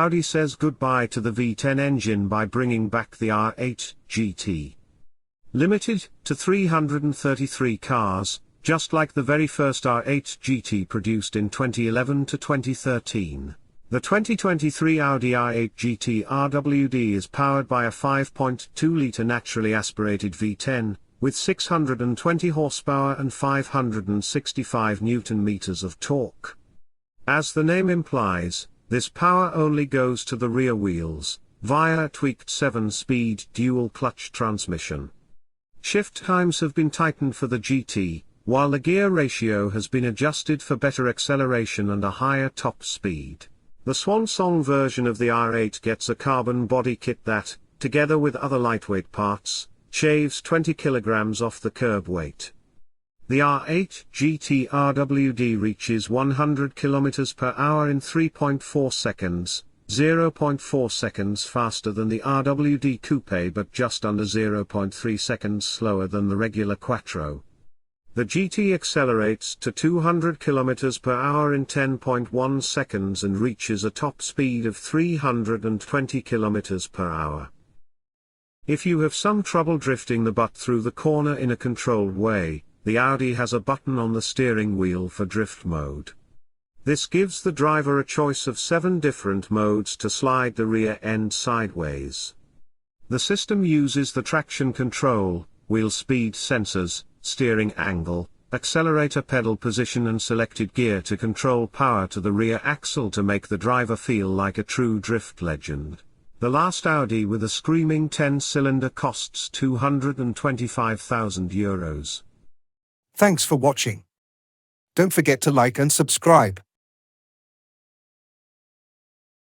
Audi says goodbye to the V10 engine by bringing back the R8 GT. Limited to 333 cars, just like the very first R8 GT produced in 2011 to 2013. The 2023 Audi R8 GT RWD is powered by a 5.2-litre naturally aspirated V10, with 620 horsepower and 565 Nm of torque. As the name implies, this power only goes to the rear wheels, via a tweaked 7-speed dual-clutch transmission. Shift times have been tightened for the GT, while the gear ratio has been adjusted for better acceleration and a higher top speed. The Swan Song version of the R8 gets a carbon body kit that, together with other lightweight parts, shaves 20 kilograms off the curb weight. The R8 GT RWD reaches 100 km per hour in 3.4 seconds, 0.4 seconds faster than the RWD Coupé but just under 0.3 seconds slower than the regular Quattro. The GT accelerates to 200 km per hour in 10.1 seconds and reaches a top speed of 320 km per hour. If you have some trouble drifting the butt through the corner in a controlled way, the Audi has a button on the steering wheel for drift mode. This gives the driver a choice of 7 different modes to slide the rear end sideways. The system uses the traction control, wheel speed sensors, steering angle, accelerator pedal position and selected gear to control power to the rear axle to make the driver feel like a true drift legend. The last Audi with a screaming 10-cylinder costs €225,000. Thanks for watching. Don't forget to like and subscribe.